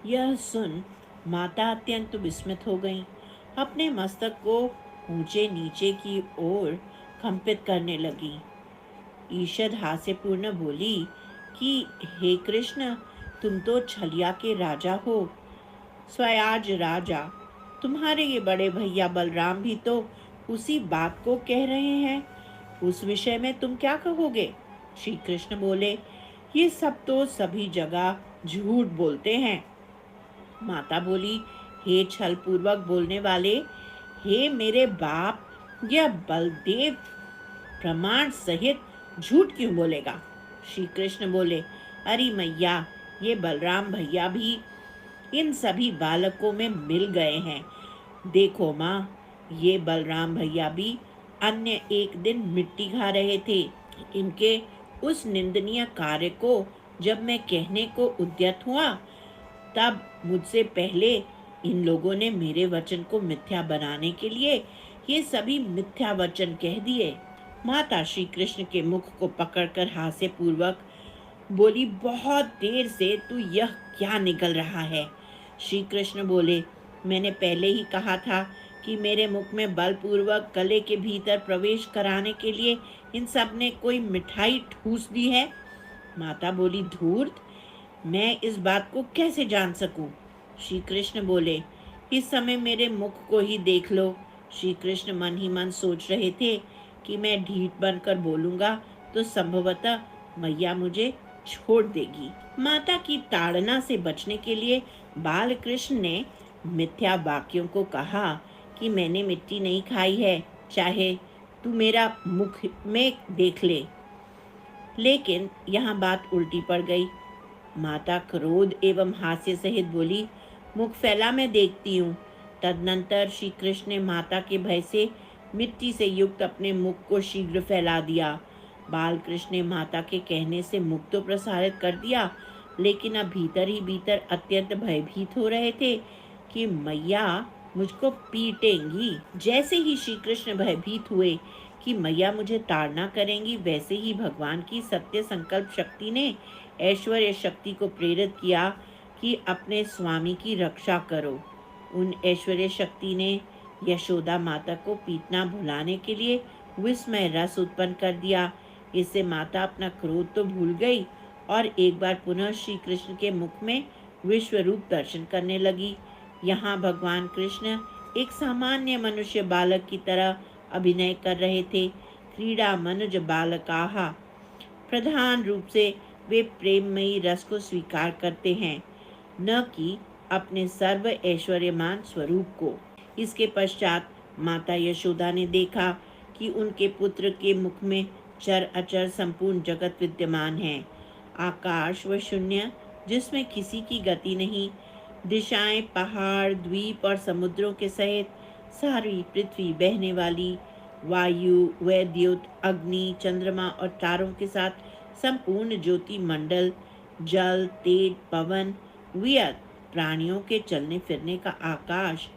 यह सुन माता अत्यंत विस्मित हो गईं। अपने मस्तक को ऊंचे नीचे की ओर कंपित करने लगी। ईषद हास्यपूर्ण बोली कि हे कृष्ण, तुम तो छलिया के राजा हो, स्वयाज राजा। तुम्हारे ये बड़े भैया बलराम भी तो उसी बात को कह रहे हैं। उस विषय में तुम क्या कहोगे? श्री कृष्ण बोले, ये सब तो सभी जगह झूठ बोलते हैं। माता बोली, हे छल पूर्वक बोलने वाले, हे मेरे बाप, यह बलदेव प्रमाण सहित झूठ क्यों बोलेगा? श्री कृष्ण बोले, अरे मैया, ये बलराम भैया भी इन सभी बालकों में मिल गए हैं। देखो माँ, ये बलराम भैया भी अन्य एक दिन मिट्टी खा रहे थे। इनके उस निंदनीय कार्य को जब मैं कहने को उद्यत हुआ, तब मुझसे पहले इन लोगों ने मेरे वचन को मिथ्या बनाने के लिए ये सभी मिथ्या वचन कह दिए। माता श्री कृष्ण के मुख को पकड़कर हास्य पूर्वक बोली, बहुत देर से तू यह क्या निकल रहा है? श्री कृष्ण बोले, मैंने पहले ही कहा था कि मेरे मुख में बलपूर्वक गले के भीतर प्रवेश कराने के लिए इन सब ने कोई मिठाई ठूस दी है। माता बोली, धूर्त, मैं इस बात को कैसे जान सकूं? श्री कृष्ण बोले, इस समय मेरे मुख को ही देख लो। श्री कृष्ण मन ही मन सोच रहे थे कि मैं ढीठ बनकर बोलूंगा तो संभवतः मैया मुझे छोड़ देगी। माता की ताड़ना से बचने के लिए बाल कृष्ण ने मिथ्या वाक्यों को कहा कि मैंने मिट्टी नहीं खाई है, चाहे तू मेरा मुख में देख ले। लेकिन यहाँ बात उल्टी पड़ गई। माता क्रोध एवं हास्य सहित बोली, मुख फैला, मैं देखती हूँ। तदनंतर श्री कृष्ण ने माता के भय से मिट्टी से युक्त अपने मुख को शीघ्र फैला दिया। बाल कृष्ण ने माता के कहने से मुख तो प्रसारित कर दिया, लेकिन अब भीतर ही भीतर अत्यंत भयभीत हो रहे थे कि मैया मुझको पीटेंगी। जैसे ही श्री कृष्ण भयभीत हुए कि मैया मुझे ताड़ना करेंगी, वैसे ही भगवान की सत्य संकल्प शक्ति ने ऐश्वर्य शक्ति को प्रेरित किया कि अपने स्वामी की रक्षा करो। उन ऐश्वर्य शक्ति ने यशोदा माता को पीटना भुलाने के लिए विस्मय रस उत्पन्न कर दिया। इससे माता अपना क्रोध तो भूल गई और एक बार पुनः श्री कृष्ण के मुख में विश्व रूप दर्शन करने लगी। यहाँ भगवान कृष्ण एक सामान्य मनुष्य बालक की तरह अभिनय कर रहे थे। क्रीड़ा मनुज बालकाहा, प्रधान रूप से वे प्रेममयी रस को स्वीकार करते हैं, न कि अपने सर्व ऐश्वर्यमान स्वरूप को। इसके पश्चात माता यशोदा ने देखा कि उनके पुत्र के मुख में चर अचर संपूर्ण जगत विद्यमान है। आकाश व शून्य जिसमें किसी की गति नहीं, दिशाएं, पहाड़, द्वीप और समुद्रों के सहित सारी पृथ्वी, बहने वाली वायु, वैद्युत, अग्नि, चंद्रमा और तारों के साथ संपूर्ण ज्योति मंडल, जल, तेज, पवन, वियत, प्राणियों के चलने फिरने का आकाश,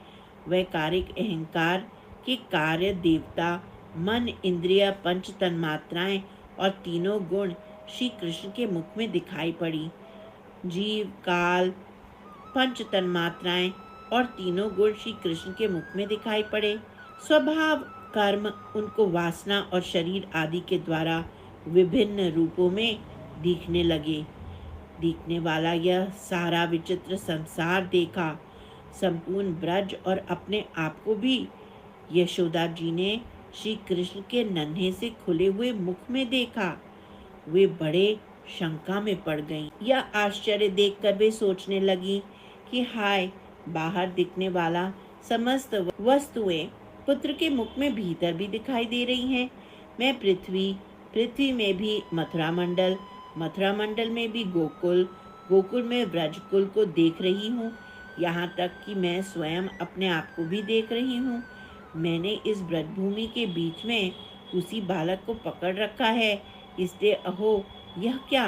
वैकारिक अहंकार के कार्य, देवता, मन, इंद्रिय, पंच तन्मात्राएं और तीनों गुण श्री कृष्ण के मुख में दिखाई पड़ी। जीव, काल, पंच तन्मात्राएं और तीनों गुण श्री कृष्ण के मुख में दिखाई पड़े। स्वभाव, कर्म उनको वासना और शरीर आदि के द्वारा विभिन्न रूपों में दिखने लगे। दिखने वाला यह सारा विचित्र संसार देखा। संपूर्ण ब्रज और अपने आप को भी यशोदा जी ने श्री कृष्ण के नन्हे से खुले हुए मुख में देखा। वे बड़े शंका में पड़ गईं। यह आश्चर्य देखकर वे सोचने लगी कि हाय, बाहर दिखने वाला समस्त वस्तुएं पुत्र के मुख में भीतर भी दिखाई दे रही हैं। मैं पृथ्वी, पृथ्वी में भी मथुरा मंडल, मथुरा मंडल में भी गोकुल, गोकुल में व्रजकुल को देख रही हूँ। यहाँ तक कि मैं स्वयं अपने आप को भी देख रही हूँ। मैंने इस ब्रजभूमि के बीच में उसी बालक को पकड़ रखा है। इसलिए अहो, यह क्या,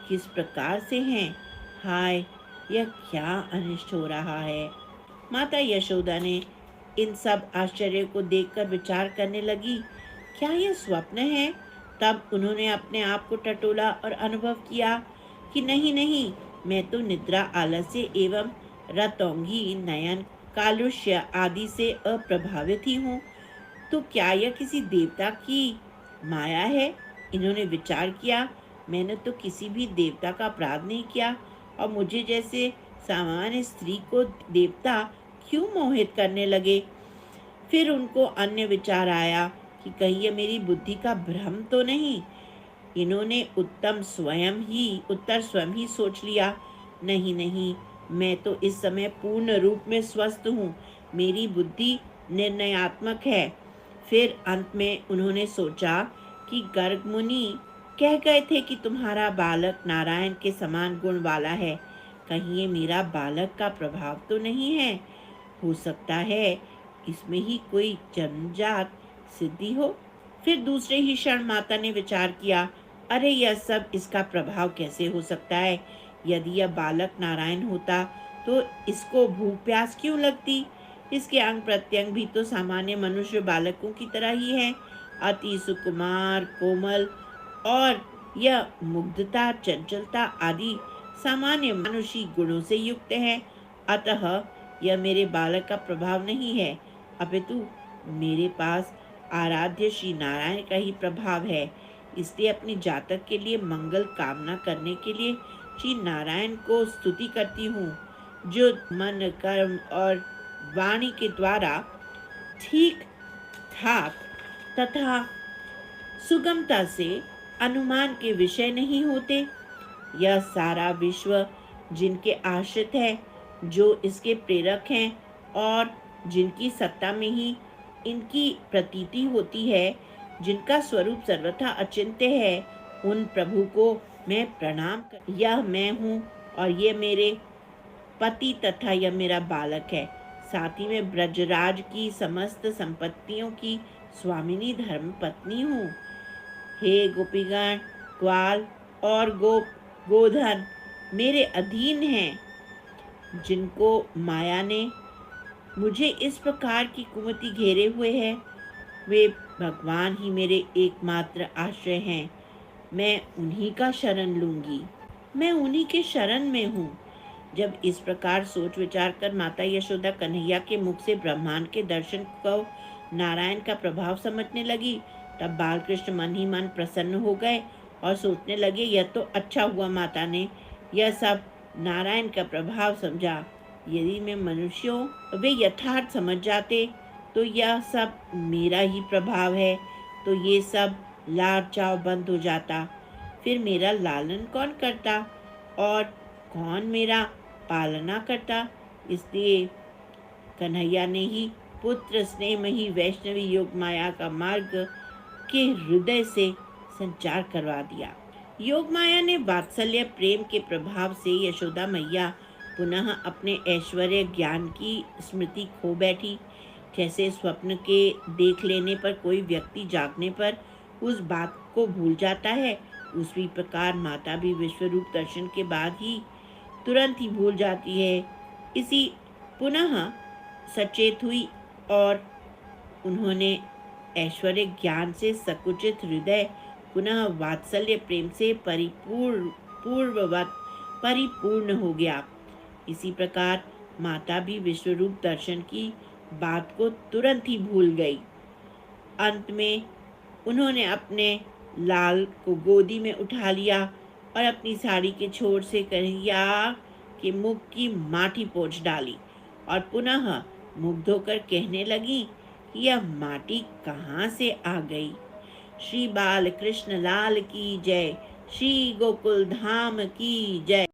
किस प्रकार से हैं? हाय, यह क्या अनिष्ट हो रहा है? माता यशोदा ने इन सब आश्चर्य को देखकर विचार करने लगी, क्या यह स्वप्न है? तब उन्होंने अपने आप को टटोला और अनुभव किया कि नहीं नहीं, मैं तो निद्रा, आलस्य एवं रतौंगी, नयन, कालुष्य आदि से अप्रभावित ही हूँ, तो क्या यह किसी देवता की माया है? इन्होंने विचार किया, मैंने तो किसी भी देवता का अपराध नहीं किया, और मुझे जैसे सामान्य स्त्री को देवता क्यों मोहित करने लगे? फिर उनको अन्य विचार आया कि कहीं ये मेरी बुद्धि का भ्रम तो नहीं। इन्होंने उत्तर स्वयं ही सोच लिया, नहीं नहीं, मैं तो इस समय पूर्ण रूप में स्वस्थ हूँ, मेरी बुद्धि निर्णयात्मक है। फिर अंत में उन्होंने सोचा कि गर्ग मुनि कह गए थे कि तुम्हारा बालक नारायण के समान गुण वाला है, कहीं ये मेरा बालक का प्रभाव तो नहीं है? हो सकता है इसमें ही कोई जन्मजात सिद्धि हो। फिर दूसरे ही क्षण माता ने विचार किया, अरे यह सब इसका प्रभाव कैसे हो सकता है? यदि यह बालक नारायण होता तो इसको भूख प्यास क्यों लगती? इसके अंग प्रत्यंग भी तो सामान्य मनुष्य बालकों की तरह ही है, अति सुकुमार, कोमल, और यह मुग्धता, चंचलता आदि सामान्य मानुषी गुणों से युक्त है। अतः यह मेरे बालक का प्रभाव नहीं है, अपितु मेरे पास आराध्य श्री नारायण का ही प्रभाव है। इसलिए अपनी जातक के लिए मंगल कामना करने के लिए श्री नारायण को स्तुति करती हूँ, जो मन, कर्म और वाणी के द्वारा ठीक ठाक तथा सुगमता से अनुमान के विषय नहीं होते। यह सारा विश्व जिनके आश्रित है, जो इसके प्रेरक हैं और जिनकी सत्ता में ही इनकी प्रतीति होती है, जिनका स्वरूप सर्वथा अचिंत्य है, उन प्रभु को मैं प्रणाम कर, यह मैं हूँ और ये मेरे पति तथा यह मेरा बालक है। साथ ही मैं ब्रजराज की समस्त संपत्तियों की स्वामिनी धर्म पत्नी हूँ। हे गोपीगण, ग्वाल और गोधन मेरे अधीन हैं, जिनको माया ने मुझे इस प्रकार की कुमति घेरे हुए है, वे भगवान ही मेरे एकमात्र आश्रय हैं। मैं उन्हीं का शरण लूंगी, मैं उन्हीं के शरण में हूँ। जब इस प्रकार सोच विचार कर माता यशोदा कन्हैया के मुख से ब्रह्मांड के दर्शन को नारायण का प्रभाव समझने लगी, तब बालकृष्ण मन ही मन प्रसन्न हो गए और सोचने लगे, यह तो अच्छा हुआ माता ने यह सब नारायण का प्रभाव समझा। यदि मैं मनुष्यों वे यथार्थ समझ जाते तो यह सब मेरा ही प्रभाव है, तो ये सब लाड़ चाव बंद हो जाता। फिर मेरा लालन कौन करता और कौन मेरा पालना करता? इसलिए कन्हैया ने ही पुत्र स्नेहमयी वैष्णवी योग माया का मार्ग के हृदय से संचार करवा दिया। योग माया ने वात्सल्य प्रेम के प्रभाव से यशोदा मैया पुनः अपने ऐश्वर्य ज्ञान की स्मृति खो बैठी। जैसे स्वप्न के देख लेने पर कोई व्यक्ति जागने पर उस बात को भूल जाता है, उसी प्रकार माता भी विश्वरूप दर्शन के बाद ही तुरंत ही भूल जाती है। इसी पुनः सचेत हुई और उन्होंने ऐश्वर्य ज्ञान से सकुचित हृदय पुनः वात्सल्य प्रेम से पूर्ववत परिपूर्ण हो गया। इसी प्रकार माता भी विश्वरूप दर्शन की बात को तुरंत ही भूल गई। अंत में उन्होंने अपने लाल को गोदी में उठा लिया और अपनी साड़ी के छोर से कन्हैया के मुख की माटी पोंछ डाली और पुनः मुग्ध होकर कहने लगी, यह माटी कहाँ से आ गई? श्री बाल कृष्ण लाल की जय, श्री गोकुल धाम की जय।